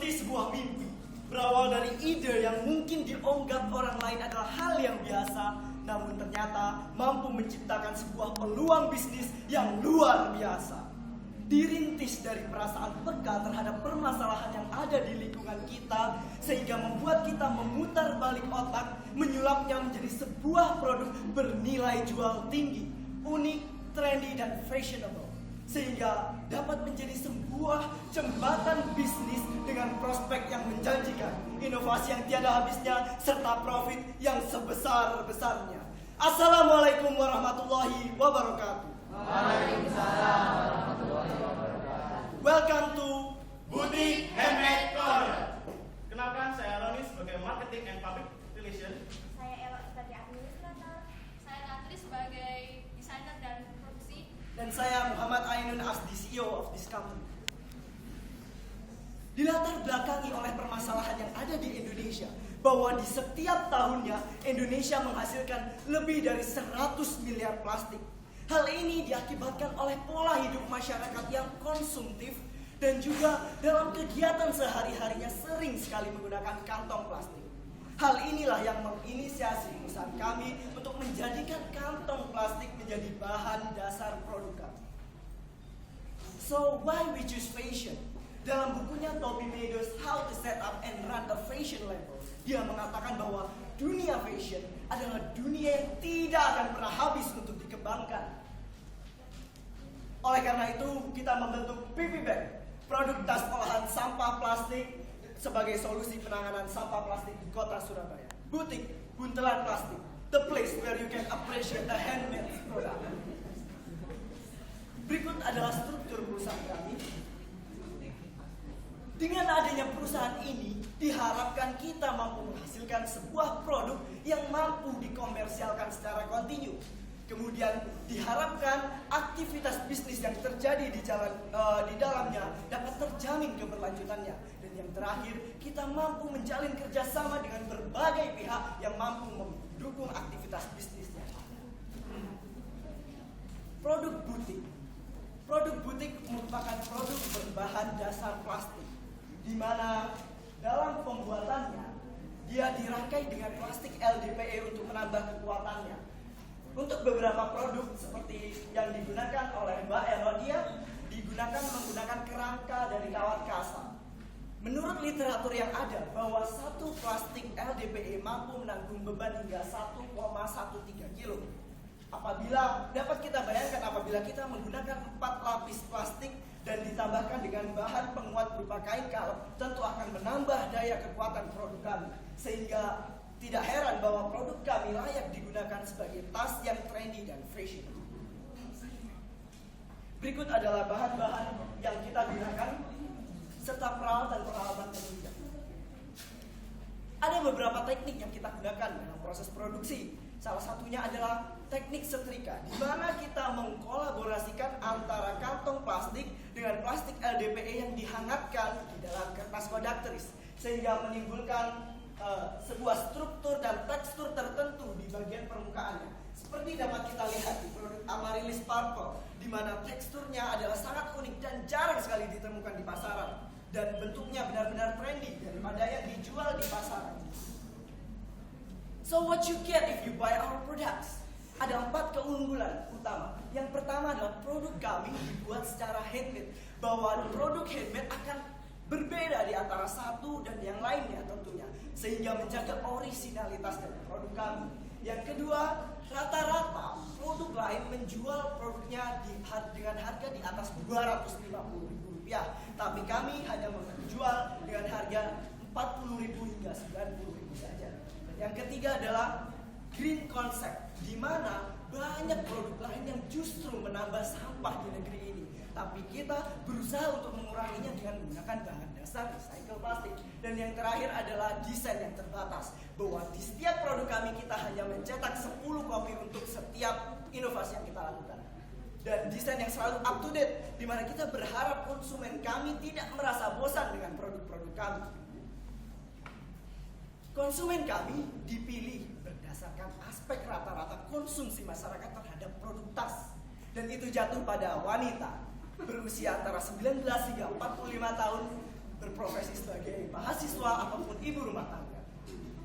memiliki sebuah mimpi. Berawal dari ide yang mungkin dianggap orang lain adalah hal yang biasa, namun ternyata mampu menciptakan sebuah peluang bisnis yang luar biasa. Dirintis dari perasaan peka terhadap permasalahan yang ada di lingkungan kita, sehingga membuat kita memutar balik otak, menyulapnya menjadi sebuah produk bernilai jual tinggi, unik, trendy, dan fashionable, sehingga dapat menjadi sebuah jembatan bisnis dengan prospek yang menjanjikan, inovasi yang tiada habisnya, serta profit yang sebesar-besarnya. Assalamualaikum warahmatullahi wabarakatuh. Waalaikumsalam warahmatullahi wabarakatuh. Welcome to Butik Handmade Corner. Kenalkan, saya Roni sebagai Marketing and Public Relations. Saya Ella sebagai administrator. Saya Natri sebagai desainer dan produksi. dan saya Muhammad Ainun Asdi, CEO of this company. Dilatar belakangi oleh permasalahan yang ada di Indonesia, bahwa di setiap tahunnya Indonesia menghasilkan lebih dari 100 miliar plastik. Hal ini diakibatkan oleh pola hidup masyarakat yang konsumtif dan juga dalam kegiatan sehari-harinya sering sekali menggunakan kantong plastik. Hal inilah yang menginisiasi perusahaan kami untuk menjadikan kantong plastik menjadi bahan dasar produk kami. So why we choose fashion? Dalam bukunya Toby Meadows How to Set Up and Run a Fashion Label, dia mengatakan bahwa dunia fashion adalah dunia yang tidak akan pernah habis untuk dikembangkan. Oleh karena itu, kita membentuk PP Bag, produk tas olahan sampah plastik sebagai solusi penanganan sampah plastik di kota Surabaya. Butik Buntelan Plastik, the place where you can appreciate a handmade product. Berikut adalah struktur perusahaan kami. Dengan adanya perusahaan ini, diharapkan kita mampu menghasilkan sebuah produk yang mampu dikomersialkan secara kontinu. Kemudian diharapkan aktivitas bisnis yang terjadi di dalamnya dapat terjamin keberlanjutannya. Dan yang terakhir, kita mampu menjalin kerjasama dengan berbagai pihak yang mampu mendukung aktivitas bisnisnya. Produk butik. Produk butik merupakan produk berbahan dasar plastik, di mana dalam pembuatannya dia dirangkai dengan plastik LDPE untuk menambah kekuatannya. Untuk beberapa produk seperti yang digunakan oleh Mbak Elo, dia digunakan menggunakan kerangka dari kawat kasa. Menurut literatur yang ada, bahwa satu plastik LDPE mampu menanggung beban hingga 1,13 kilo. Apabila dapat kita bayangkan, apabila kita menggunakan 4 lapis plastik dan ditambahkan dengan bahan penguat berupa kain kaleb, tentu akan menambah daya kekuatan produk kami, sehingga tidak heran bahwa produk kami layak digunakan sebagai tas yang trendy dan fashion. Berikut adalah bahan-bahan yang kita gunakan serta peralatan-peralatan penunjang. Ada beberapa teknik yang kita gunakan dalam proses produksi. Salah satunya adalah teknik setrika, di mana kita mengkolaborasikan antara kantong plastik dengan plastik LDPE yang dihangatkan di dalam kertas konduktoris, sehingga menimbulkan sebuah struktur dan tekstur tertentu di bagian permukaannya. Seperti dapat kita lihat di produk Amaryllis Purple, di mana teksturnya adalah sangat unik dan jarang sekali ditemukan di pasaran, dan bentuknya benar-benar trendy daripada yang dijual di pasaran. So what you get if you buy our products? Ada 4 keunggulan utama. Yang pertama adalah produk kami dibuat secara handmade, bahwa produk handmade akan berbeda di antara satu dan yang lainnya tentunya, sehingga menjaga orisinalitas dari produk kami. Yang kedua, rata-rata produk lain menjual produknya dengan harga di atas Rp250.000, tapi kami hanya menjual dengan harga Rp40.000 hingga Rp90.000 saja. Yang ketiga adalah green concept, di mana banyak produk lain yang justru menambah sampah di negeri ini, tapi kita berusaha untuk menguranginya dengan menggunakan bahan dasar recycle plastik. Dan yang terakhir adalah desain yang terbatas, bahwa di setiap produk kami kita hanya mencetak 10 kopi untuk setiap inovasi yang kita lakukan. Dan desain yang selalu up to date, di mana kita berharap konsumen kami tidak merasa bosan dengan produk-produk kami. Konsumen kami dipilih berdasarkan aspek rata-rata konsumsi masyarakat terhadap produk tas, dan itu jatuh pada wanita berusia antara 19 hingga 45 tahun, berprofesi sebagai mahasiswa ataupun ibu rumah tangga.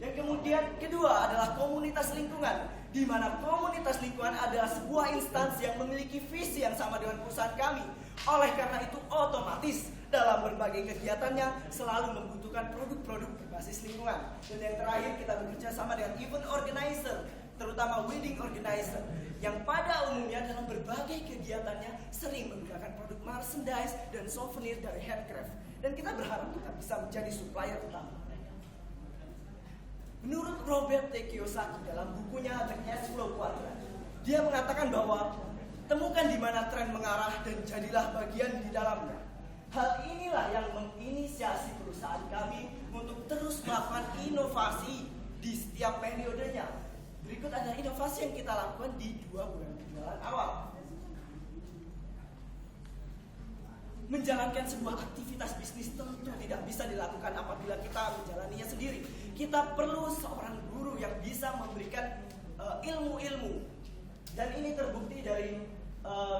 Yang kemudian kedua adalah komunitas lingkungan, di mana komunitas lingkungan adalah sebuah instansi yang memiliki visi yang sama dengan perusahaan kami. Oleh karena itu otomatis dalam berbagai kegiatannya selalu membutuhkan produk-produk berbasis lingkungan. Dan yang terakhir kita bekerja sama dengan event organizer, terutama wedding organizer, yang pada umumnya dalam berbagai kegiatannya sering menggunakan produk merchandise dan souvenir dari handcraft. Dan kita berharap kita bisa menjadi supplier utama. Menurut Robert T. Kiyosaki dalam bukunya The Cash Flow Quadrant, dia mengatakan bahwa temukan di mana tren mengarah dan jadilah bagian di dalamnya. Hal inilah yang menginisiasi perusahaan kami untuk terus melakukan inovasi di setiap periodenya. Berikut ada inovasi yang kita lakukan di 2 bulan penjualan awal. Menjalankan sebuah aktivitas bisnis tentu tidak bisa dilakukan apabila kita menjalaninya sendiri. Kita perlu seorang guru yang bisa memberikan ilmu-ilmu. Dan ini terbukti dari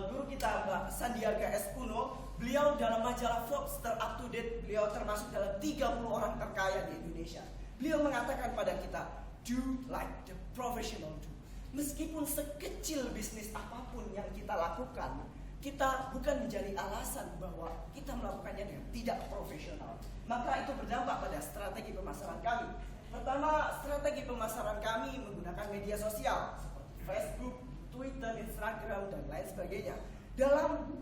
guru kita Mbak Sandiaga S. Uno. Beliau dalam majalah Forbes Up to Date, beliau termasuk dalam 30 orang terkaya di Indonesia. Beliau mengatakan pada kita, do like the professional do. Meskipun sekecil bisnis apapun yang kita lakukan, kita bukan menjadi alasan bahwa kita melakukannya dengan tidak profesional. Maka itu berdampak pada strategi pemasaran kami. Pertama, strategi pemasaran kami menggunakan media sosial seperti Facebook, Twitter, Instagram, dan lain sebagainya. Dalam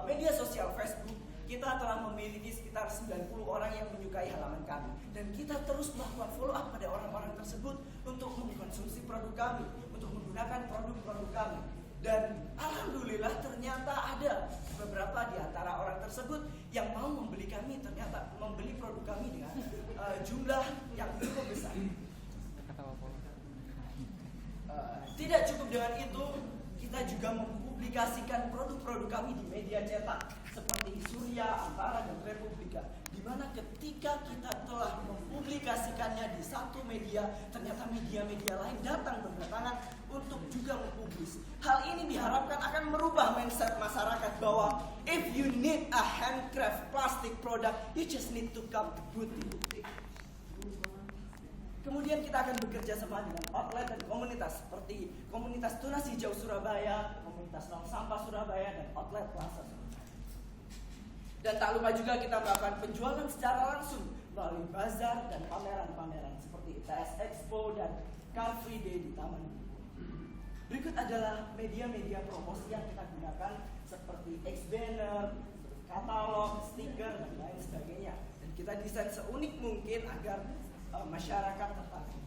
media sosial Facebook, kita telah memiliki sekitar 90 orang yang menyukai halaman kami. Dan kita terus melakukan follow up pada orang-orang tersebut untuk mengkonsumsi produk kami, untuk menggunakan produk-produk kami. Dan alhamdulillah ternyata ada beberapa di antara orang tersebut yang mau membeli kami, ternyata membeli produk kami dengan jumlah yang cukup besar. Tidak cukup dengan itu, kita juga mempublikasikan produk-produk kami di media cetak seperti Surya, Antara, dan Republika, di mana ketika kita telah mempublikasikannya di satu media, ternyata media-media lain datang berdatangan untuk juga mempublis. Hal ini diharapkan akan merubah mindset masyarakat bahwa if you need a handcraft plastic product, you just need to come to boutique. Kemudian kita akan bekerja sama dengan outlet dan komunitas seperti komunitas Tunas Hijau Surabaya, komunitas Nol Sampah Surabaya, dan outlet Plaza Surabaya. Dan tak lupa juga kita melakukan penjualan secara langsung melalui bazar dan pameran-pameran seperti ITS Expo dan Car Free Day di Taman. Berikut adalah media-media promosi yang kita gunakan seperti X-Banner, katalog, stiker, dan lain sebagainya. Dan kita desain seunik mungkin agar masyarakat tertarik.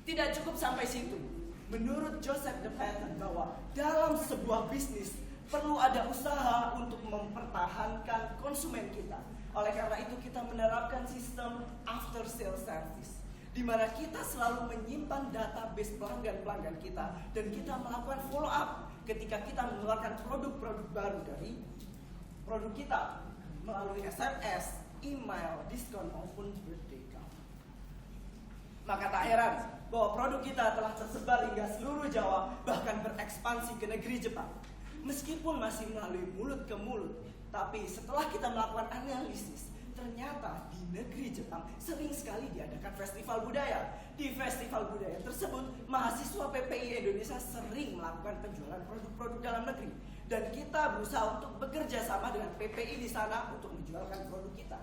Tidak cukup sampai situ. Menurut Joseph De Patton bahwa dalam sebuah bisnis perlu ada usaha untuk mempertahankan konsumen kita. Oleh karena itu kita menerapkan sistem after sale service, di mana kita selalu menyimpan database pelanggan-pelanggan kita dan kita melakukan follow up ketika kita mengeluarkan produk-produk baru dari produk kita melalui SMS, email, diskon maupun birthday card. Maka tak heran bahwa produk kita telah tersebar hingga seluruh Jawa, bahkan berekspansi ke negeri Jepang. Meskipun masih melalui mulut ke mulut, tapi setelah kita melakukan analisis, ternyata di negeri Jepang sering sekali diadakan festival budaya. Di festival budaya tersebut, mahasiswa PPI Indonesia sering melakukan penjualan produk-produk dalam negeri. Dan kita berusaha untuk bekerja sama dengan PPI di sana untuk menjualkan produk kita.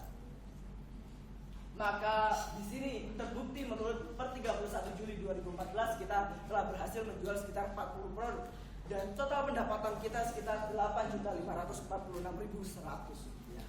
Maka di sini terbukti menurut per 31 Juli 2014 kita telah berhasil menjual sekitar 40 produk. Dan total pendapatan kita sekitar 8.546.100 rupiah.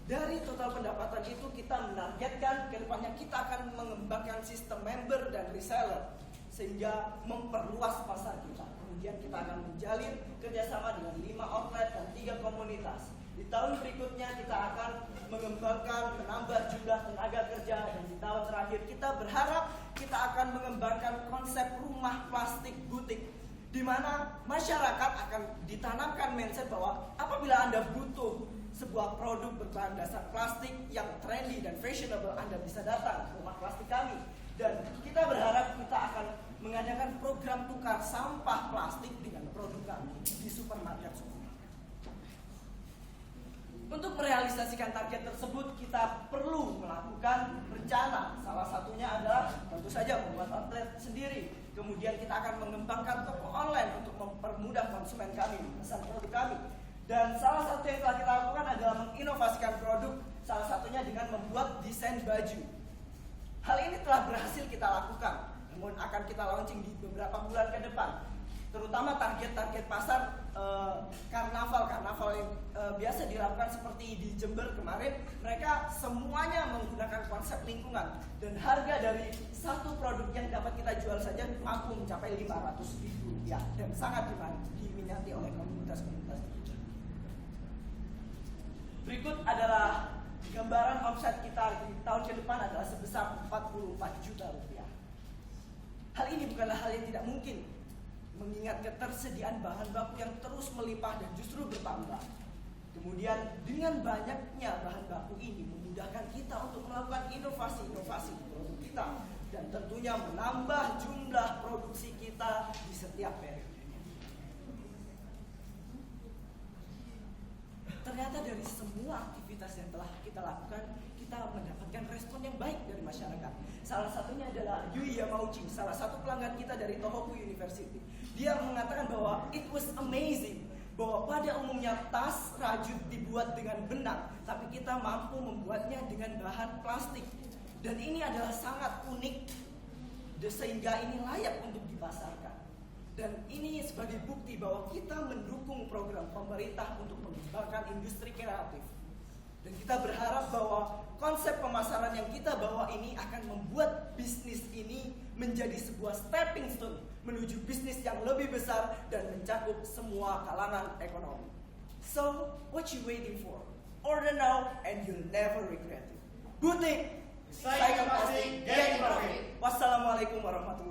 Dari total pendapatan itu kita menargetkan ke depannya kita akan mengembangkan sistem member dan reseller sehingga memperluas pasar kita. Kemudian kita akan menjalin kerjasama dengan 5 outlet dan 3 komunitas. Di tahun berikutnya kita akan mengembangkan, menambah jumlah tenaga kerja, dan di tahun terakhir kita berharap kita akan mengembangkan konsep rumah plastik butik, di mana masyarakat akan ditanamkan mindset bahwa apabila Anda butuh sebuah produk berbahan dasar plastik yang trendy dan fashionable, Anda bisa datang ke rumah plastik kami. Dan kita berharap kita akan mengadakan program tukar sampah plastik dengan produk kami di supermarket. Untuk merealisasikan target tersebut, kita perlu melakukan rencana. Salah satunya adalah tentu saja membuat outlet sendiri. Kemudian kita akan mengembangkan toko online untuk mempermudah konsumen kami memesan produk kami. Dan salah satu yang telah kita lakukan adalah menginovasikan produk, salah satunya dengan membuat desain baju. Hal ini telah berhasil kita lakukan, namun akan kita launching di beberapa bulan ke depan. Terutama target-target pasar karnaval yang biasa dilakukan seperti di Jember kemarin, mereka semuanya menggunakan konsep lingkungan, dan harga dari satu produk yang dapat kita jual saja mampu mencapai Rp500.000 dan sangat diminati oleh komunitas-komunitas. Berikut adalah gambaran omset kita di tahun ke depan adalah sebesar Rp44 juta. Hal ini bukanlah hal yang tidak mungkin, mengingat ketersediaan bahan baku yang terus melimpah dan justru bertambah. Kemudian dengan banyaknya bahan baku ini memudahkan kita untuk melakukan inovasi-inovasi di produk kita, dan tentunya menambah jumlah produksi kita di setiap periodenya. Ternyata dari semua aktivitas yang telah kita lakukan, kita mendapatkan respon yang baik dari masyarakat. Salah satunya adalah Yui Yamauchi, salah satu pelanggan kita dari Tohoku University. Dia mengatakan bahwa it was amazing, bahwa pada umumnya tas rajut dibuat dengan benang, tapi kita mampu membuatnya dengan bahan plastik. Dan ini adalah sangat unik, sehingga ini layak untuk dipasarkan. Dan ini sebagai bukti bahwa kita mendukung program pemerintah untuk mengembangkan industri kreatif. Dan kita berharap bahwa konsep pemasaran yang kita bawa ini akan membuat bisnis ini menjadi sebuah stepping stone menuju bisnis yang lebih besar dan mencakup semua kalangan ekonomi. So, what you waiting for? Order now and you'll never regret it. Butik, Cycle Plastic, Getting Profit. Wassalamualaikum warahmatullahi wabarakatuh.